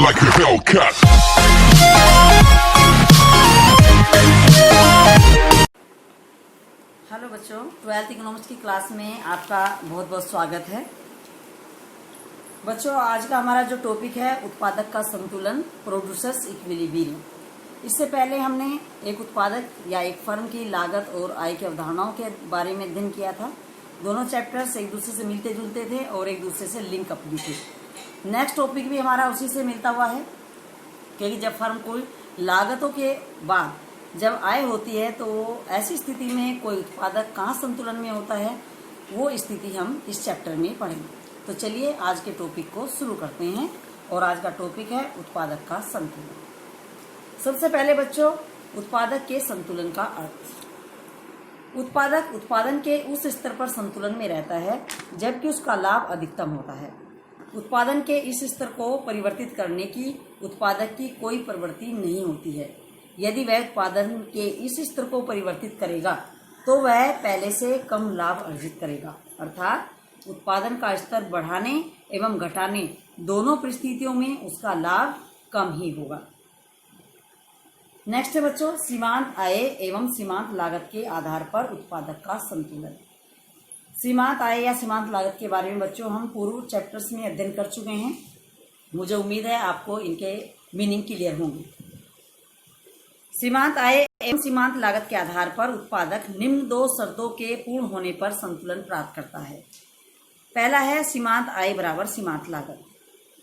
like a Hellcat. Hello बच्चों, 12th economics की class में आपका बहुत बहुत स्वागत है। बच्चों, आज का हमारा जो टॉपिक है उत्पादक का संतुलन, प्रोड्यूसर्स इक्विलिब्रियम। इससे पहले हमने एक उत्पादक या एक फर्म की लागत और आय की अवधारणाओं के बारे में अध्ययन किया था। दोनों चैप्टर्स एक दूसरे से मिलते जुलते थे और एक दूसरे से लिंक अप भी थे। नेक्स्ट टॉपिक भी हमारा उसी से मिलता हुआ है, क्योंकि जब फर्म कोई लागतों के बाद जब आय होती है तो ऐसी स्थिति में कोई उत्पादक कहाँ संतुलन में होता है, वो स्थिति हम इस चैप्टर में पढ़ेंगे। तो चलिए आज के टॉपिक को शुरू करते हैं। और आज का टॉपिक है उत्पादक का संतुलन। सबसे पहले बच्चों, उत्पादक के संतुलन का अर्थ। उत्पादक उत्पादन के उस स्तर पर संतुलन में रहता है जबकि उसका लाभ अधिकतम होता है। उत्पादन के इस स्तर को परिवर्तित करने की उत्पादक की कोई प्रवृत्ति नहीं होती है। यदि वह उत्पादन के इस स्तर को परिवर्तित करेगा तो वह पहले से कम लाभ अर्जित करेगा, अर्थात उत्पादन का स्तर बढ़ाने एवं घटाने दोनों परिस्थितियों में उसका लाभ कम ही होगा। नेक्स्ट है बच्चों, सीमांत आय एवं सीमांत लागत के आधार पर उत्पादक का संतुलन। सीमांत आय या सीमांत लागत के बारे में बच्चों हम पूर्व चैप्टर्स में अध्ययन कर चुके हैं। मुझे उम्मीद है आपको इनके मीनिंग क्लियर होंगे। सीमांत आय एवं सीमांत लागत के आधार पर उत्पादक निम्न दो शर्तों के पूर्ण होने पर संतुलन प्राप्त करता है। पहला है सीमांत आय बराबर सीमांत लागत,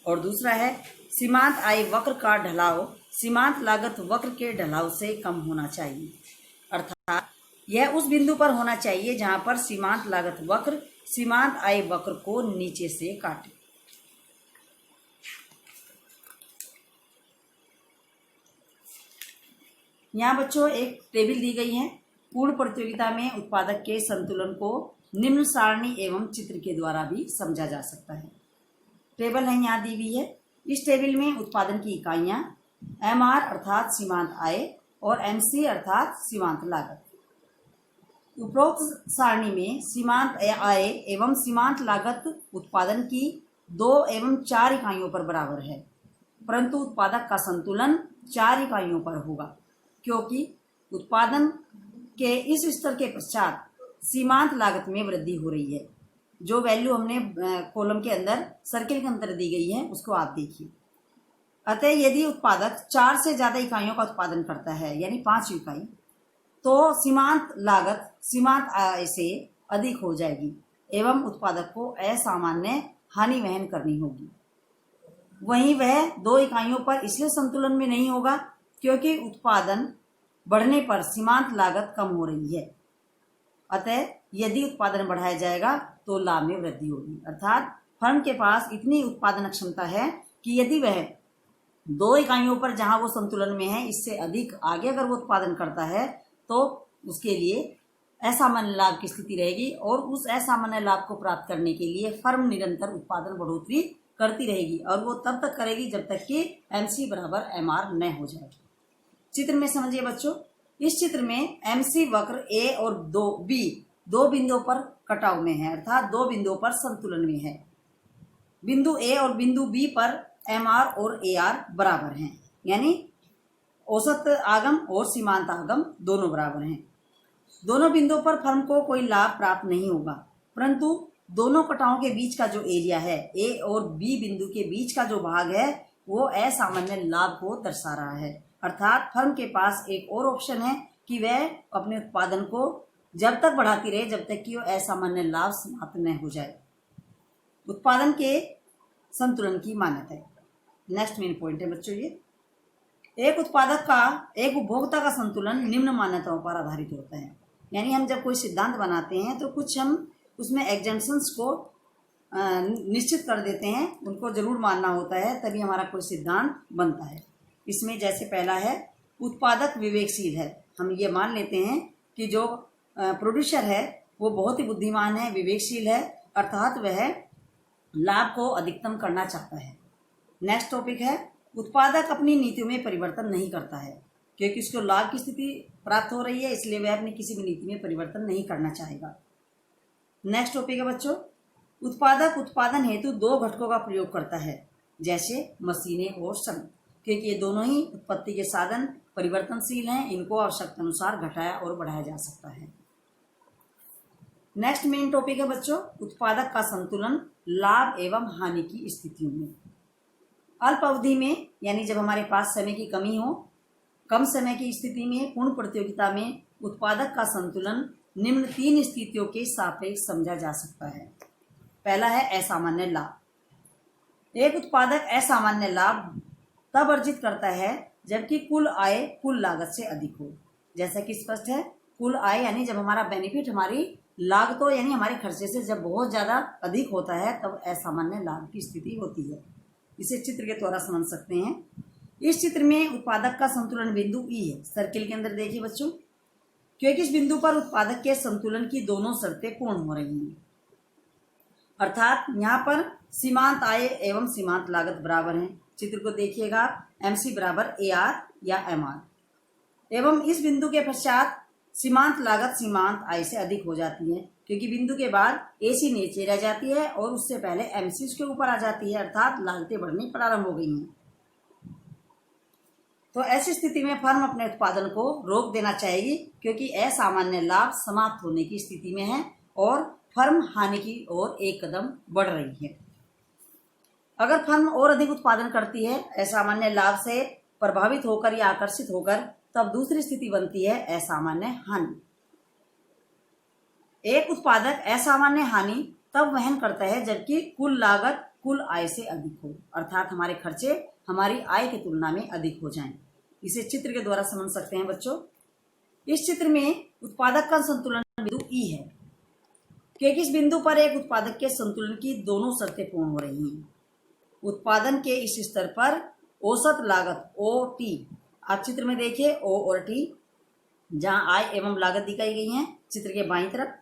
और दूसरा है सीमांत आय वक्र का ढलाव सीमांत लागत वक्र के ढलाव से कम होना चाहिए, अर्थात यह उस बिंदु पर होना चाहिए जहां पर सीमांत लागत वक्र सीमांत आय वक्र को नीचे से काटे। यहाँ बच्चों एक टेबल दी गई है। पूर्ण प्रतियोगिता में उत्पादक के संतुलन को निम्न सारणी एवं चित्र के द्वारा भी समझा जा सकता है। टेबल है यहाँ दी हुई है। इस टेबल में उत्पादन की इकाइयां MR अर्थात सीमांत आय और MC अर्थात सीमांत लागत। उपरोक्त सारणी में सीमांत आय एवं सीमांत लागत उत्पादन की 2 एवं 4 इकाइयों पर बराबर है, परंतु उत्पादक का संतुलन 4 इकाइयों पर होगा, क्योंकि उत्पादन के इस स्तर के पश्चात सीमांत लागत में वृद्धि हो रही है। जो वैल्यू हमने कॉलम के अंदर सर्किल के अंदर दी गई है उसको आप देखिए। अतः यदि उत्पादक 4 से ज्यादा इकाइयों का उत्पादन करता है, यानी 5 इकाई, तो सीमांत लागत सीमांत आय से अधिक हो जाएगी एवं उत्पादक को असामान्य हानि वहन करनी होगी। वहीं वह 2 इकाइयों पर इसलिए संतुलन में नहीं होगा क्योंकि उत्पादन बढ़ने पर सीमांत लागत कम हो रही है। अतः यदि उत्पादन बढ़ाया जाएगा तो लाभ में वृद्धि होगी, अर्थात फर्म के पास इतनी उत्पादन क्षमता है कि यदि वह 2 इकाइयों पर जहां वो संतुलन में है इससे अधिक आगे अगर वो उत्पादन करता है तो उसके लिए असामान्य लाभ की स्थिति रहेगी, और उस असामान्य लाभ को प्राप्त करने के लिए फर्म निरंतर उत्पादन बढ़ोतरी करती रहेगी, और वो तब तक करेगी जब तक कि MC बराबर MR न हो जाए। चित्र में समझिए बच्चों। इस चित्र में MC वक्र A और B 2 बिंदुओं पर कटाव में है, अर्थात 2 बिंदुओं पर संतुलन में है। बिंदु A और बिंदु B पर MR और AR बराबर हैं, यानी औसत आगम और सीमांत आगम दोनों बराबर हैं। दोनों बिंदुओं पर फर्म को कोई लाभ प्राप्त नहीं होगा, परंतु दोनों कटावों के बीच का जो एरिया है, A और B बिंदु के बीच का जो भाग है, वो असामान्य लाभ को दर्शा रहा है। अर्थात फर्म के पास एक और ऑप्शन है कि वह अपने उत्पादन को जब तक बढ़ाती रहे जब तक कि वो असामान्य लाभ समाप्त न हो जाए। उत्पादन के संतुलन की मान्यता है। नेक्स्ट मेन पॉइंट है बच्चों, ये एक उत्पादक का एक उपभोक्ता का संतुलन निम्न मान्यताओं पर आधारित होता है। यानी हम जब कोई सिद्धांत बनाते हैं तो कुछ हम उसमें एग्जेम्पशंस को निश्चित कर देते हैं, उनको जरूर मानना होता है तभी हमारा कोई सिद्धांत बनता है। इसमें जैसे पहला है उत्पादक विवेकशील है। हम ये मान लेते हैं कि जो प्रोड्यूसर है वो बहुत ही बुद्धिमान है, विवेकशील है, अर्थात वह लाभ को अधिकतम करना चाहता है। नेक्स्ट टॉपिक है उत्पादक अपनी नीतियों में परिवर्तन नहीं करता है, क्योंकि उसको लाभ की स्थिति प्राप्त हो रही है, इसलिए वह अपनी किसी भी नीति में परिवर्तन नहीं करना चाहेगा। नेक्स्ट टॉपिक है बच्चों, उत्पादक उत्पादन हेतु 2 घटकों का प्रयोग करता है, जैसे मशीनें और श्रम, क्योंकि ये दोनों ही उत्पत्ति के साधन परिवर्तनशील हैं, इनको आवश्यकता अनुसार घटाया और बढ़ाया जा सकता है। नेक्स्ट मेन टॉपिक है बच्चों, उत्पादक का संतुलन लाभ एवं हानि की स्थितियों में। अल्प अवधि में यानी जब हमारे पास समय की कमी हो, कम समय की स्थिति में पूर्ण प्रतियोगिता में उत्पादक का संतुलन निम्न 3 स्थितियों के सापेक्ष समझा जा सकता है। पहला है असामान्य लाभ। एक उत्पादक असामान्य लाभ तब अर्जित करता है जबकि कुल आय कुल लागत से अधिक हो। जैसा कि स्पष्ट है, कुल आय यानी जब हमारा बेनिफिट हमारी लागतों यानी हमारे खर्चे से जब बहुत ज्यादा अधिक होता है तब असामान्य लाभ की स्थिति होती है। इसे चित्र के द्वारा समझ सकते हैं। इस चित्र में उत्पादक का संतुलन बिंदु ई है। सर्किल के अंदर देखिए बच्चों, क्योंकि इस बिंदु पर उत्पादक के संतुलन की दोनों शर्तें पूर्ण हो रही हैं, अर्थात यहाँ पर सीमांत आय एवं सीमांत लागत बराबर हैं। चित्र को देखिएगा, MC बराबर AR या MR, एवं इस बिंदु के पश्चात सीमांत लागत सीमांत आय से अधिक हो जाती है, क्योंकि बिंदु के बाद AC नीचे रह जाती है और उससे पहले MC उसके ऊपर आ जाती है, अर्थात लागतें बढ़नी प्रारंभ हो गई हैं। तो ऐसी स्थिति में फर्म अपने उत्पादन को रोक देना चाहेगी, क्योंकि असामान्य लाभ समाप्त होने की स्थिति में है और फर्म हानि की ओर एक कदम बढ़ रही है। अगर फर्म और अधिक उत्पादन करती है असामान्य लाभ से प्रभावित होकर या आकर्षित होकर, तब दूसरी स्थिति बनती है असामान्य हानि। एक उत्पादक असामान्य हानि तब वहन करता है जबकि कुल लागत कुल आय से अधिक हो, अर्थात हमारे खर्चे हमारी आय की तुलना में अधिक हो जाएं। इसे चित्र के द्वारा समझ सकते हैं बच्चों। इस चित्र में उत्पादक का संतुलन बिंदु ई है, क्योंकि इस बिंदु पर एक उत्पादक के संतुलन की दोनों शर्तें पूर्ण हो रही हैं। उत्पादन के इस स्तर पर औसत लागत OT, आप चित्र में देखिए O और T, जहां आय एवं लागत दिखाई गई हैं चित्र के बाईं तरफ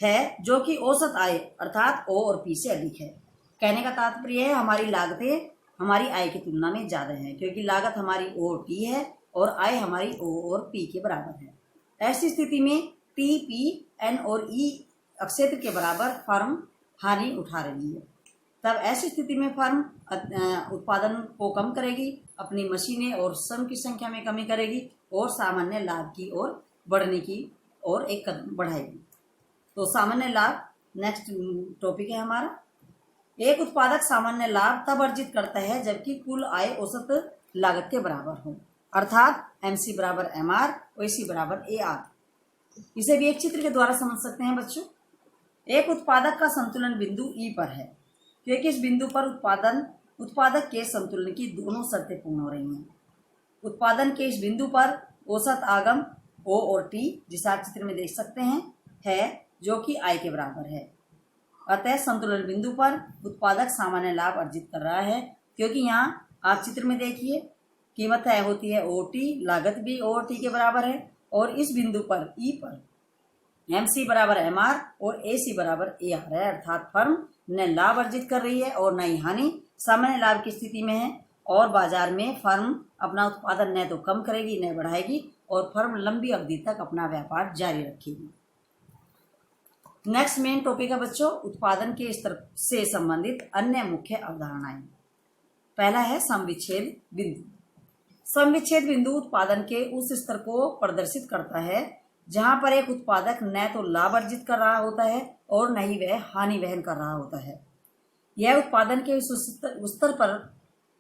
है, जो कि औसत आय अर्थात O और P से अधिक है। कहने का तात्पर्य है हमारी लागतें हमारी आय की तुलना में ज्यादा है, क्योंकि लागत हमारी OT है और आय हमारी O और P के बराबर है। ऐसी स्थिति में T, P, N और E क्षेत्र के बराबर फर्म हानि उठा रही है। तब ऐसी स्थिति में फर्म उत्पादन को कम करेगी, अपनी मशीनें और श्रम की संख्या में कमी करेगी और सामान्य लाभ की ओर बढ़ने की ओर एक कदम बढ़ाएगी। तो सामान्य लाभ नेक्स्ट टॉपिक है हमारा। एक उत्पादक सामान्य लाभ तब अर्जित करता है जबकि कुल आय औसत लागत के बराबर हो, अर्थात MC बराबर MR और AC बराबर AR। इसे भी एक चित्र के द्वारा समझ सकते हैं बच्चों। एक उत्पादक का संतुलन बिंदु ई पर है, क्योंकि इस बिंदु पर उत्पादक के संतुलन की दोनों शर्तें पूर्ण हो रही हैं। उत्पादन के इस बिंदु पर औसत आगम O और T, जिसे आप चित्र में देख सकते हैं, है जो कि आय के बराबर है। अतः संतुलन बिंदु पर उत्पादक सामान्य लाभ अर्जित कर रहा है, क्योंकि यहाँ आप चित्र में देखिए कीमत तय होती है OT, लागत भी O और T के बराबर है, और इस बिंदु पर E पर MC बराबर MR और AC बराबर AR है, अर्थात फर्म न लाभ अर्जित कर रही है और न ही हानि, सामान्य लाभ की स्थिति में है। और बाजार में फर्म अपना उत्पादन न तो कम करेगी न बढ़ाएगी और फर्म लंबी अवधि तक अपना व्यापार जारी रखेगी। नेक्स्ट मेन टॉपिक है बच्चों, उत्पादन के स्तर से संबंधित अन्य मुख्य अवधारणाएं। पहला है समविच्छेद बिंदु। समविच्छेद बिंदु उत्पादन के उस स्तर को प्रदर्शित करता है जहां पर एक उत्पादक न तो लाभ अर्जित कर रहा होता है और न ही वह हानि वहन कर रहा होता है। यह उत्पादन के उस स्तर पर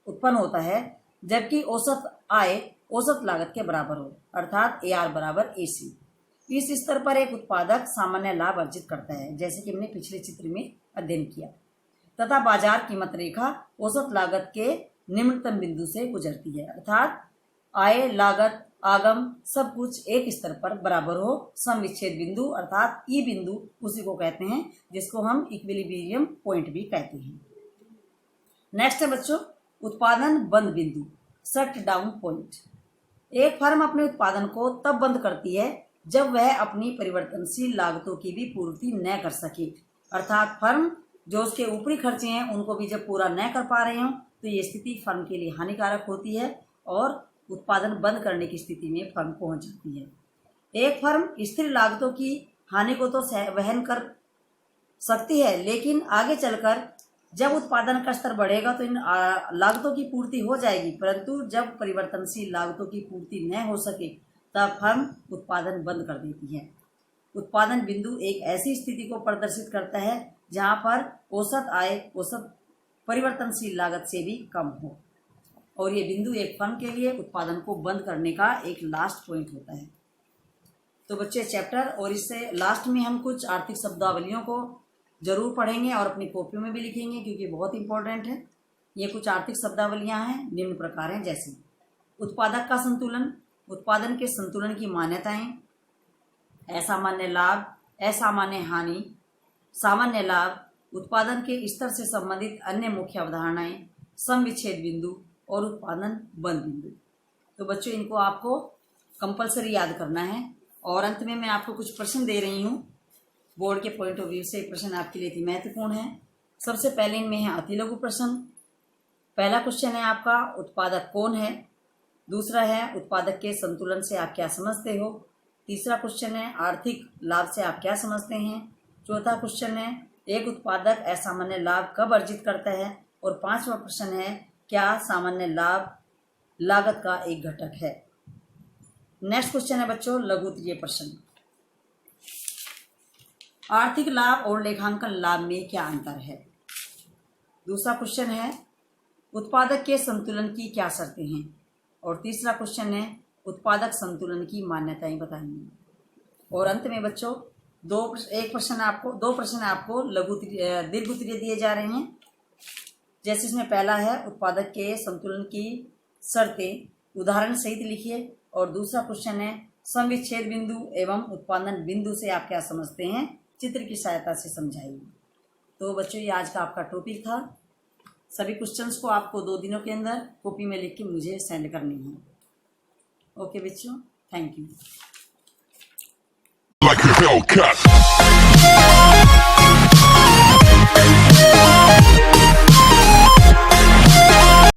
उत्पन्न होता है जबकि औसत आय औसत लागत के बराबर हो, अर्थात AR बराबर AC। इस स्तर पर एक उत्पादक सामान्य लाभ अर्जित करता है, जैसे कि हमने पिछले चित्र में अध्ययन किया, तथा बाजार कीमत रेखा औसत लागत के निम्नतम बिंदु से गुजरती है, अर्थात आय लागत आगम सब कुछ एक स्तर पर बराबर हो। समविच्छेद बिंदु अर्थात ई बिंदु उसी को कहते हैं जिसको हम इक्विलिब्रियम पॉइंट भी कहते हैं। नेक्स्ट है बच्चों उत्पादन बंद बिंदु, शट डाउन पॉइंट। एक फर्म अपने उत्पादन को तब बंद करती है जब वह अपनी परिवर्तनशील लागतों की भी पूर्ति न कर सके, अर्थात फर्म जो उसके ऊपरी खर्चे हैं उनको भी जब पूरा न कर पा रहे हो तो ये स्थिति फर्म के लिए हानिकारक होती है और उत्पादन बंद करने की स्थिति में फर्म पहुंच जाती है। एक फर्म स्थिर लागतों की हानि को तो वहन कर सकती है, लेकिन आगे चलकर जब उत्पादन का स्तर बढ़ेगा तो इन लागतों की पूर्ति हो जाएगी, परंतु जब परिवर्तनशील लागतों की पूर्ति न हो सके तब फर्म उत्पादन बंद कर देती है। उत्पादन बिंदु एक ऐसी स्थिति को प्रदर्शित करता है जहां पर औसत आय औसत परिवर्तनशील लागत से भी कम हो, और ये बिंदु एक फर्म के लिए उत्पादन को बंद करने का एक लास्ट पॉइंट होता है। तो बच्चे चैप्टर और इससे लास्ट में हम कुछ आर्थिक शब्दावलियों को जरूर पढ़ेंगे और अपनी कॉपियों में भी लिखेंगे क्योंकि बहुत इंपॉर्टेंट है। ये कुछ आर्थिक शब्दावलियां हैं, निम्न प्रकार हैं, जैसे उत्पादक का संतुलन, उत्पादन के संतुलन की मान्यताएं, असामान्य लाभ, असामान्य हानि, सामान्य लाभ, उत्पादन के स्तर से संबंधित अन्य मुख्य अवधारणाएं, सम विच्छेद बिंदु और उत्पादन बंद बिंदु। तो बच्चों इनको आपको कंपलसरी याद करना है। और अंत में मैं आपको कुछ प्रश्न दे रही हूँ, बोर्ड के पॉइंट ऑफ व्यू से प्रश्न आपके लिए महत्वपूर्ण है। सबसे पहले इनमें है अति लघु प्रश्न। पहला क्वेश्चन है आपका, उत्पादक कौन है। दूसरा है, उत्पादक के संतुलन से आप क्या समझते हो। तीसरा क्वेश्चन है, आर्थिक लाभ से आप क्या समझते हैं। चौथा क्वेश्चन है, एक उत्पादक असामान्य लाभ कब अर्जित करता है। और पांचवा प्रश्न है, क्या सामान्य लाभ लागत का एक घटक है। नेक्स्ट क्वेश्चन है बच्चों, लघु तृतीय प्रश्न, आर्थिक लाभ और लेखांकन लाभ में क्या अंतर है। दूसरा क्वेश्चन है, उत्पादक के संतुलन की क्या शर्तें हैं। और तीसरा क्वेश्चन है, उत्पादक संतुलन की मान्यताएं बताइए। और अंत में बच्चों दो प्रश्न आपको दीर्घ उत्तरीय दिए जा रहे हैं। जैसे इसमें पहला है, उत्पादक के संतुलन की शर्तें उदाहरण सहित लिखिए। और दूसरा क्वेश्चन है, सम विच्छेद बिंदु एवं उत्पादन बिंदु से आप क्या समझते हैं, चित्र की सहायता से समझाइए। तो बच्चों ये आज का आपका टॉपिक था। सभी क्वेश्चंस को आपको 2 दिनों के अंदर कॉपी में लिख के मुझे सेंड करनी है। ओके बच्चों, थैंक यू।